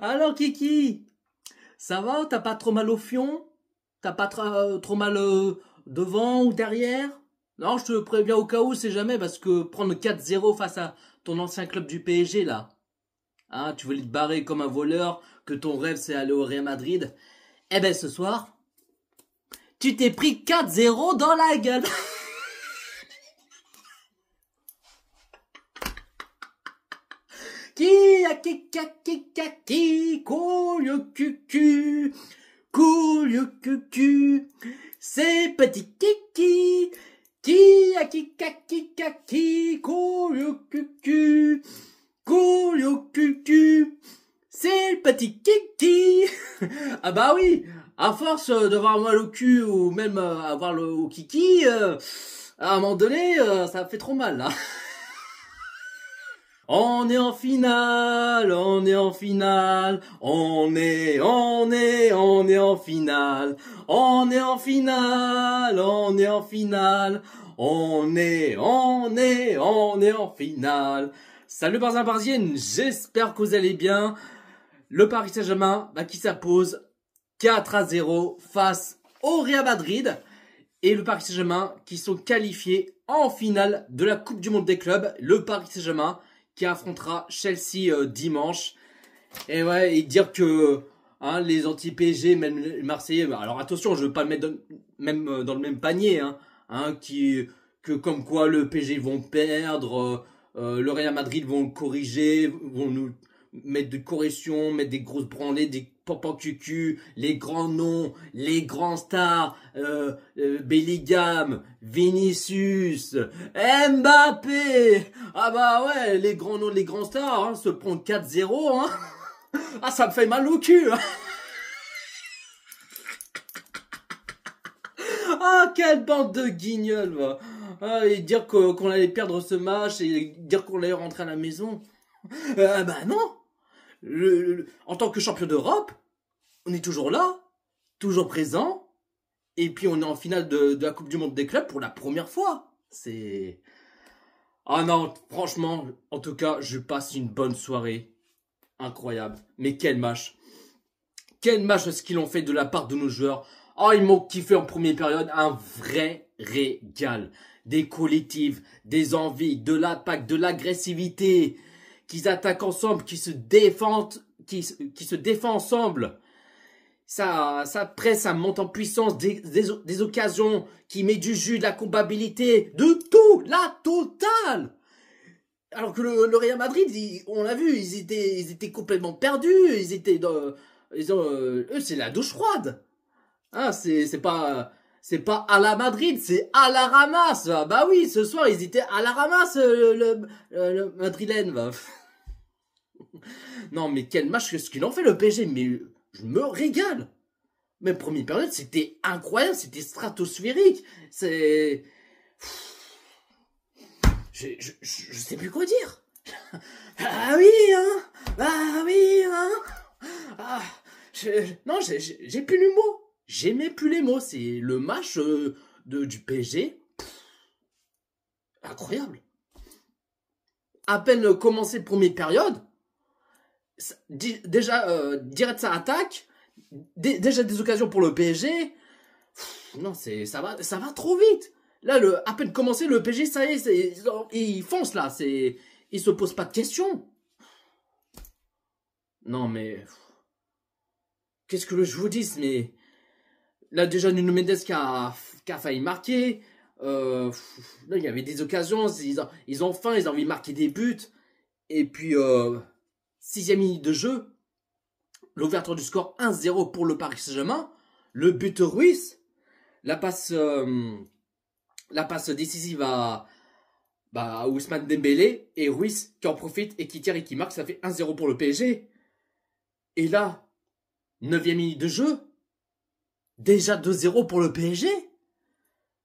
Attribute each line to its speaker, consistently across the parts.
Speaker 1: Alors Kiki, ça va? T'as pas trop mal au fion? T'as pas trop mal devant ou derrière? Non, je te préviens au cas où, c'est jamais, parce que prendre 4-0 face à ton ancien club du PSG là, hein, tu voulais te barrer comme un voleur, que ton rêve c'est aller au Real Madrid. Eh ben ce soir, tu t'es pris 4-0 dans la gueule. Qui, coule cucu, c'est petit qui, coule cucu, c'est le petit kiki. Ah bah oui, à force d'avoir mal au cul ou même avoir le au kiki, à un moment donné, ça fait trop mal là. On est en finale, on est en finale, on est en finale, on est en finale, on est en finale, on est en finale. Salut Barzin Barzienne, j'espère que vous allez bien. Le Paris Saint-Germain qui s'impose 4-0 face au Real Madrid. Et le Paris Saint-Germain qui sont qualifiés en finale de la Coupe du Monde des clubs. Le Paris Saint-Germain qui affrontera Chelsea dimanche. Et ouais, et dire que les anti-PSG, même les Marseillais, alors attention, je veux pas le mettre dans le même panier, que comme quoi le PSG vont perdre, le Real Madrid vont corriger, vont nous mettre de correction, mettre des grosses branlées, des pompons cucu, les grands noms, les grands stars, Bellingham, Vinicius, Mbappé. Ah bah ouais, les grands noms, les grands stars, se prendre 4-0, Ah, ça me fait mal au cul, Ah, quelle bande de guignols, va. Ah, et dire qu'on allait perdre ce match et dire qu'on allait rentrer à la maison. Bah non. En tant que champion d'Europe, on est toujours là, toujours présent, et puis on est en finale de la Coupe du Monde des clubs pour la première fois. C'est... Ah non, franchement, en tout cas, je passe une bonne soirée. Incroyable. Mais quel match. Quel match ce qu'ils ont fait de la part de nos joueurs. Oh, ils m'ont kiffé en première période. Un vrai régal. Des collectifs, des envies, de l'attaque, de l'agressivité. Qu'ils attaquent ensemble, qui se défendent ensemble. Ça presse, ça monte en puissance, des occasions, qui met du jus, de la compatibilité, de tout, la totale. Alors que le Real Madrid, on l'a vu, ils étaient complètement perdus, eux c'est la douche froide. C'est pas à la Madrid, c'est à la ramasse. Bah oui, ce soir ils étaient à la ramasse, le Madrilène. Bah. Non mais quel match ce qu'ils ont fait le PSG, mais je me régale. Même première période, c'était incroyable, c'était stratosphérique. Je sais plus quoi dire. Ah oui, ah oui, non, j'ai plus les mots. J'aimais plus les mots. C'est le match du PSG. Incroyable. À peine commencé première période, déjà direct ça attaque. Déjà des occasions pour le PSG. Non, ça va trop vite. Là, à peine commencé, le PSG, ça y est, il fonce là. Il se pose pas de questions. Non, mais qu'est-ce que je vous dis, mais là déjà Nuno Mendes qui a failli marquer. Là, il y avait des occasions. Ils ont faim, ils ont envie de marquer des buts. Et puis 6e minute de jeu. L'ouverture du score 1-0 pour le Paris Saint-Germain. Le but Ruiz. La passe décisive à Ousmane Dembélé. Et Ruiz qui en profite et qui tire et qui marque. Ça fait 1-0 pour le PSG. Et là, 9e minute de jeu. Déjà 2-0 pour le PSG.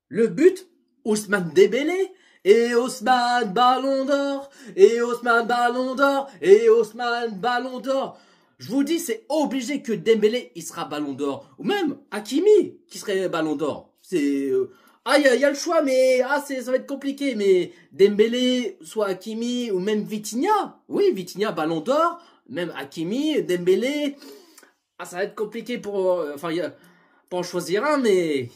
Speaker 1: Le but, Ousmane Dembélé. Et Ousmane Ballon d'Or. Et Ousmane Ballon d'Or. Et Ousmane Ballon d'Or. Je vous dis, c'est obligé que Dembélé, il sera Ballon d'Or. Ou même Hakimi, qui serait Ballon d'Or. C'est... il y a le choix, mais ça va être compliqué. Mais Dembélé, soit Hakimi, ou même Vitinha. Oui, Vitinha, Ballon d'Or. même Hakimi, Dembélé, ah, ça va être compliqué pour en choisir un, mais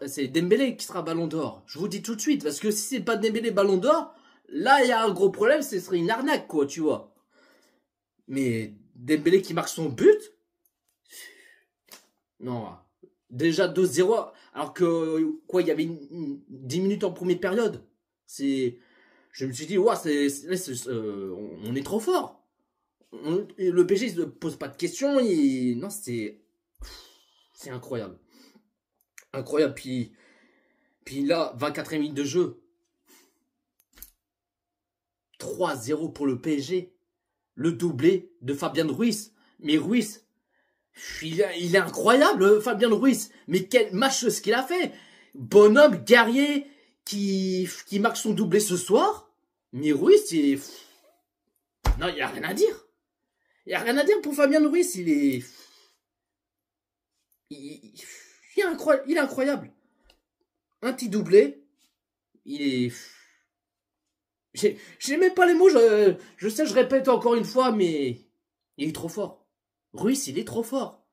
Speaker 1: c'est Dembélé qui sera Ballon d'Or. Je vous dis tout de suite, parce que si c'est pas Dembélé Ballon d'Or, là il y a un gros problème, ce serait une arnaque quoi, tu vois. Mais Dembélé qui marque son but, non, déjà 2-0, alors que quoi, il y avait 10 minutes en première période. Je me suis dit, ouais, on est trop fort. Le PSG ne se pose pas de questions. Non, c'est incroyable. Incroyable. Puis là, 24e minute de jeu. 3-0 pour le PSG. Le doublé de Fabien Ruiz. Mais Ruiz, il est incroyable, Fabien Ruiz. Mais quel match ce qu'il a fait. Bonhomme, guerrier, qui marque son doublé ce soir. Mais Ruiz, non, il n'y a rien à dire. Il n'y a rien à dire pour Fabien Ruiz. Il est incroyable. Un petit doublé. J'ai même pas les mots. Je sais, je répète encore une fois, mais il est trop fort. Ruiz, il est trop fort.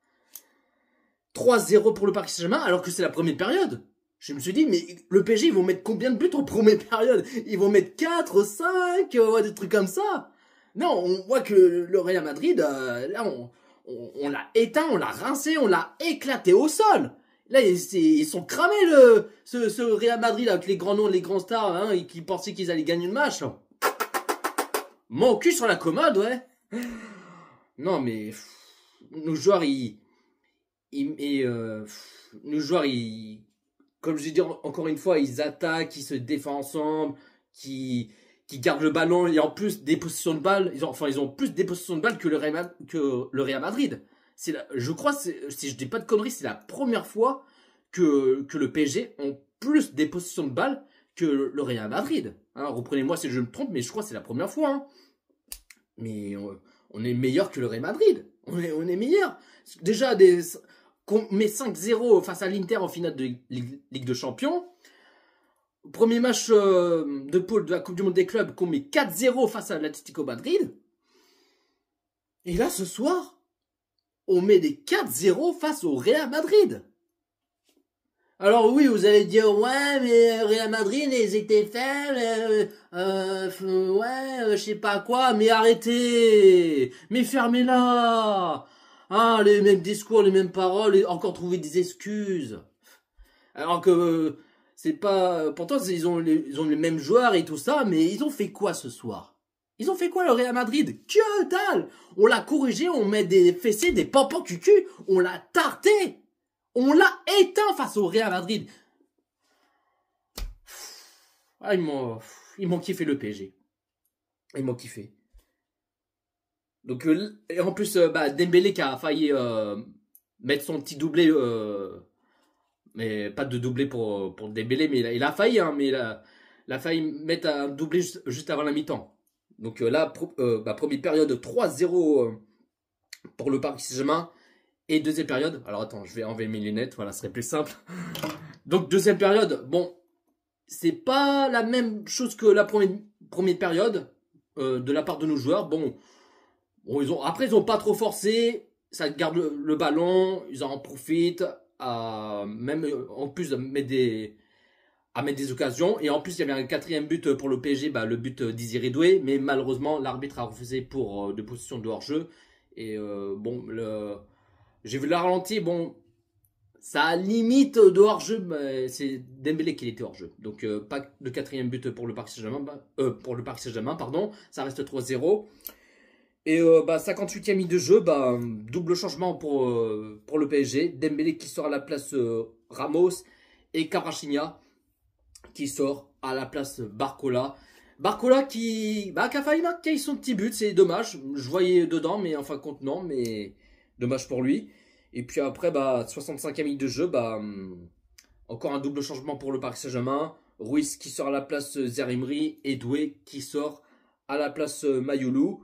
Speaker 1: 3-0 pour le Paris Saint-Germain, alors que c'est la première période. Je me suis dit, mais le PSG, ils vont mettre combien de buts en première période? Ils vont mettre 4, 5, des trucs comme ça. Non, on voit que le Real Madrid, là, on l'a éteint, on l'a rincé, on l'a éclaté au sol. Là, ils sont cramés, ce Real Madrid, avec les grands noms, les grands stars, hein, et qui pensaient qu'ils allaient gagner le match. Là. Mon cul sur la commode, ouais. Non, mais nos joueurs, comme je dis encore une fois, ils attaquent, ils se défendent ensemble, qui gardent le ballon, et en plus des possessions de balles, ils ont plus des possessions de balles que le Real Madrid. Je crois, si je dis pas de conneries, c'est la première fois que le PSG ont plus des possessions de balles que le Real Madrid. Hein, reprenez-moi si je me trompe, mais je crois que c'est la première fois. Hein. Mais on est meilleur que le Real Madrid. On est meilleur. Déjà, qu'on met 5-0 face à l'Inter en finale de Ligue de Champions. Premier match de poule de la Coupe du Monde des clubs qu'on met 4-0 face à l'Atlético Madrid. Et là, ce soir, on met des 4-0 face au Real Madrid. Alors oui, vous allez dire, ouais, mais Real Madrid, ils étaient faibles, je sais pas quoi, mais arrêtez, mais fermez-la. Ah, les mêmes discours, les mêmes paroles, et encore trouver des excuses. Alors que c'est pas, pourtant ils ont les mêmes joueurs et tout ça, mais ils ont fait quoi ce soir? Ils ont fait quoi le Real Madrid? Que dalle! On l'a corrigé, on met des fessées, des pampans cucu, on l'a tarté! On l'a éteint face au Real Madrid. Ah, ils m'ont kiffé le PSG. Ils m'ont kiffé. Donc, et en plus, Dembélé qui a failli mettre son petit doublé, mais pas de doublé pour Dembélé, mais il a failli, hein, mais il a failli mettre un doublé juste avant la mi-temps. Donc là, première période 3-0 pour le Paris Saint-Germain. Et deuxième période, alors attends, je vais enlever mes lunettes, voilà, ce serait plus simple. Donc deuxième période, bon, c'est pas la même chose que la première période de la part de nos joueurs. Bon, après ils ont pas trop forcé, ça garde le ballon, ils en profitent, même en plus à mettre des occasions. Et en plus il y avait un quatrième but pour le PSG, le but d'Iziré Doué, mais malheureusement l'arbitre a refusé pour de position de hors-jeu. Et j'ai vu la ralenti, bon, ça a limite de hors-jeu, mais c'est Dembélé qui était hors-jeu. Donc pas de quatrième but pour le Paris Saint-Germain, pardon, ça reste 3-0. Et 58e minute de jeu, double changement pour le PSG. Dembélé qui sort à la place Ramos et Kvaratskhelia qui sort à la place Barcola. Barcola qui a failli marquer son petit but, c'est dommage. Je voyais dedans, mais en fin de compte non, mais dommage pour lui. Et puis après, 65e minute de jeu, encore un double changement pour le Paris Saint-Germain. Ruiz qui sort à la place Zaïre-Emery et Doué qui sort à la place Mayulu.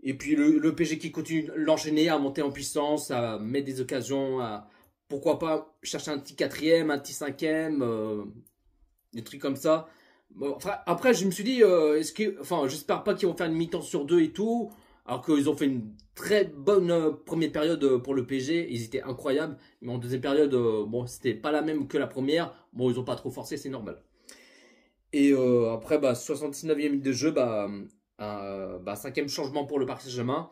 Speaker 1: Et puis le PSG qui continue l'enchaîner, à monter en puissance, à mettre des occasions, à pourquoi pas chercher un petit quatrième, un petit cinquième, des trucs comme ça. Bon, après je me suis dit, j'espère pas qu'ils vont faire une mi-temps sur deux et tout. Alors qu'ils ont fait une très bonne première période pour le PSG. Ils étaient incroyables. Mais en deuxième période, bon, c'était pas la même que la première. Bon, ils ont pas trop forcé, c'est normal. Et après, 79e minute de jeu, cinquième changement pour le Paris Saint-Germain.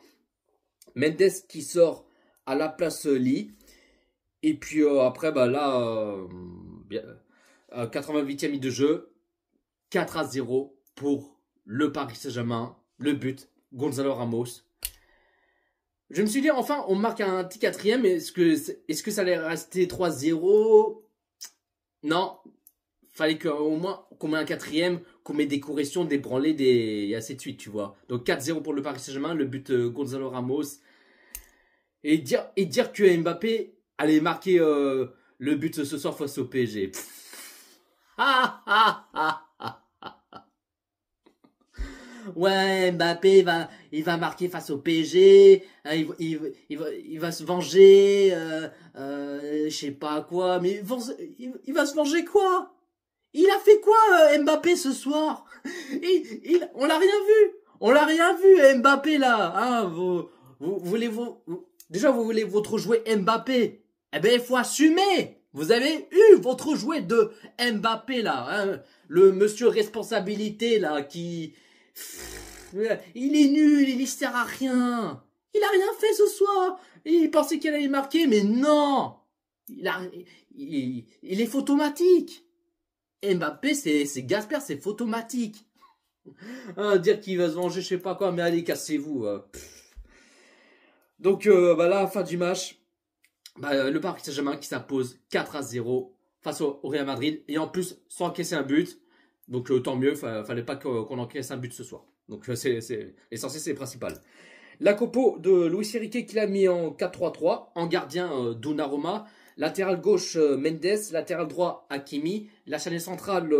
Speaker 1: Mendes qui sort à la place Lee. Et puis après, 88e minute de jeu, 4-0 pour le Paris Saint-Germain. Le but, Gonzalo Ramos. Je me suis dit, enfin, on marque un petit quatrième. Est-ce que ça allait rester 3-0? Non. Fallait qu'au moins qu'on met un quatrième, qu'on met des corrections, des branlées, et ainsi de suite, tu vois. Donc 4-0 pour le Paris Saint-Germain, le but Gonzalo Ramos. Et dire que Mbappé allait marquer le but ce soir face au PSG. Ouais, Mbappé il va marquer face au PSG, il va se venger, je sais pas quoi, mais il va se venger quoi? Il a fait quoi Mbappé ce soir? On l'a rien vu, Mbappé là, hein, déjà vous voulez votre jouet Mbappé, eh ben il faut assumer. Vous avez eu votre jouet de Mbappé là, hein, le monsieur responsabilité là qui... Il est nul, il sert à rien. Il a rien fait ce soir. Il pensait qu'il allait marquer, mais non. Il est photomatique. Mbappé, c'est Gasper, c'est photomatique. Dire qu'il va se venger, je sais pas quoi, mais allez, cassez-vous. Donc là, fin du match, le Paris Saint-Germain qui s'impose 4-0 face au Real Madrid. Et en plus, sans encaisser un but. Donc tant mieux, fallait pas qu'on encaisse un but ce soir. Donc c'est l'essentiel, c'est le principal. La compo de Luis Enrique qui l'a mis en 4-3-3. En gardien, Donnarumma. Latéral gauche, Mendes. Latéral droit, Hakimi. La chaîne centrale,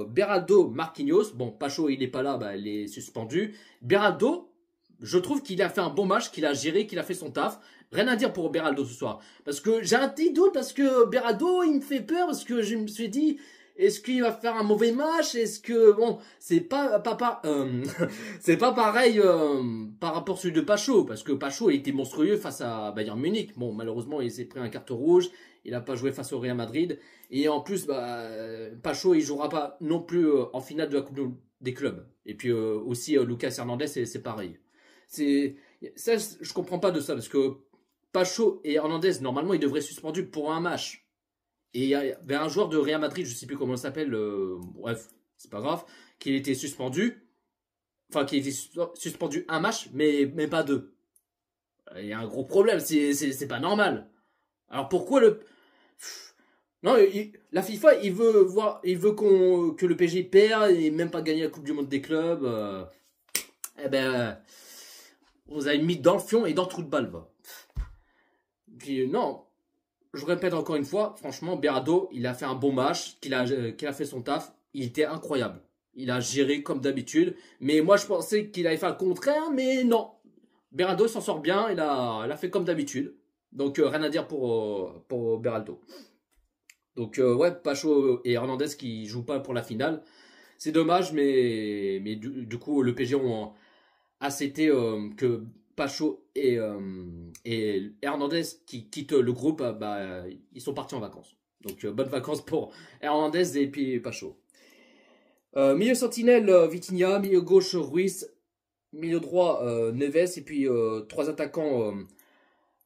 Speaker 1: Beraldo, Marquinhos. Bon, Pacho, il n'est pas là, il est suspendu. Beraldo, je trouve qu'il a fait un bon match, qu'il a géré, qu'il a fait son taf. Rien à dire pour Beraldo ce soir. Parce que j'ai un petit doute, parce que Beraldo, il me fait peur, parce que je me suis dit... Est-ce qu'il va faire un mauvais match? Est-ce que bon, c'est pas c'est pas pareil par rapport à celui de Pacho, parce que Pacho a été monstrueux face à Bayern Munich. Bon, malheureusement, il s'est pris un carte rouge, il a pas joué face au Real Madrid, et en plus, Pacho il jouera pas non plus en finale de la Coupe des clubs. Et puis aussi Lucas Hernandez, c'est pareil. C'est ça, je comprends pas de ça, parce que Pacho et Hernandez normalement ils devraient être suspendus pour un match. Et il y avait un joueur de Real Madrid, je ne sais plus comment il s'appelle, bref, c'est pas grave, qui était suspendu. Enfin, qui était suspendu un match, mais pas deux. Il y a un gros problème, c'est pas normal. Alors pourquoi Non, la FIFA, il veut que le PSG perde et même pas gagner la Coupe du Monde des clubs. On vous avez mis dans le fion et dans le trou de balle. Puis non. Je répète encore une fois, franchement, Beraldo, il a fait un bon match, qu'il a fait son taf. Il était incroyable. Il a géré comme d'habitude. Mais moi, je pensais qu'il allait faire le contraire, mais non. Beraldo s'en sort bien, il a fait comme d'habitude. Donc, rien à dire pour Beraldo. Donc, Pacho et Hernandez qui jouent pas pour la finale. C'est dommage, mais du coup, le PSG ont accepté que... Pacho et Hernandez qui quittent le groupe, ils sont partis en vacances. Donc bonnes vacances pour Hernandez et puis Pacho. Milieu sentinelle, Vitinha, milieu gauche, Ruiz, milieu droit, Neves, et puis trois attaquants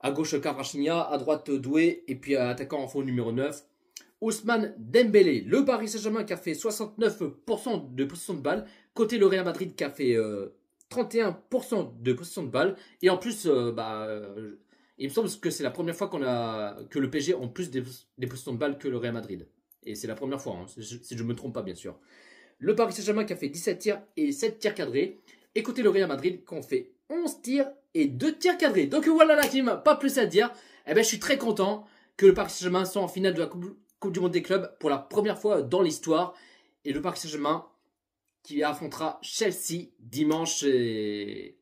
Speaker 1: à gauche, Kvaratskhelia, à droite, Doué, et puis attaquant en fond numéro 9, Ousmane Dembélé. Le Paris Saint-Germain qui a fait 69% de possession de balle, côté le Real Madrid qui a fait 31% de possession de balle. Et en plus, il me semble que c'est la première fois que le PSG a plus des possessions de balle que le Real Madrid. Et c'est la première fois, hein, si je ne me trompe pas, bien sûr. Le Paris Saint-Germain qui a fait 17 tirs et 7 tirs cadrés. Et côté le Real Madrid qui ont fait 11 tirs et 2 tirs cadrés. Donc voilà la team, pas plus à dire. Je suis très content que le Paris Saint-Germain soit en finale de la Coupe du Monde des clubs pour la première fois dans l'histoire. Et le Paris Saint-Germain qui affrontera Chelsea dimanche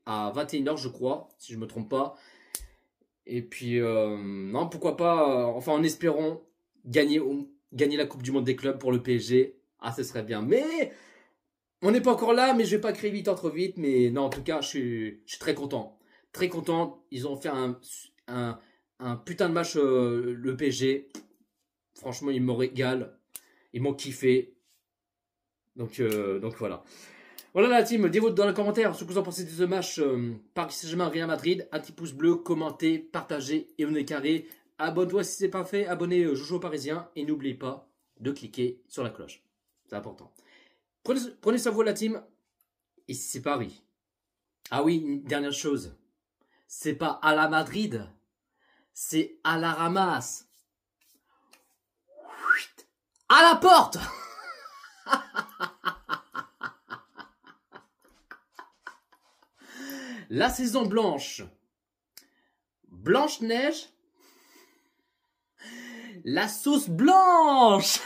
Speaker 1: à 21h, je crois, si je ne me trompe pas. Et puis, non, pourquoi pas, enfin en espérant gagner la Coupe du Monde des clubs pour le PSG. Ah, ce serait bien. Mais on n'est pas encore là, mais je vais pas créer vite entre vite. Mais non, en tout cas, je suis très content. Très content. Ils ont fait un putain de match, le PSG. Franchement, ils me régalent. Ils m'ont kiffé. Donc voilà. Voilà la team, dites-vous dans les commentaires ce que vous en pensez de ce match Paris Saint-Germain, Real Madrid. Un petit pouce bleu, commentez, partagez et on est carré. Abonne-toi si ce n'est pas fait, abonnez Jojo Parisien et n'oubliez pas de cliquer sur la cloche. C'est important. Prenez soin de vous la team. Et c'est Paris. Ah oui, une dernière chose. C'est pas à la Madrid, c'est à la ramasse. À la porte. La saison blanche. Blanche-Neige. La sauce blanche.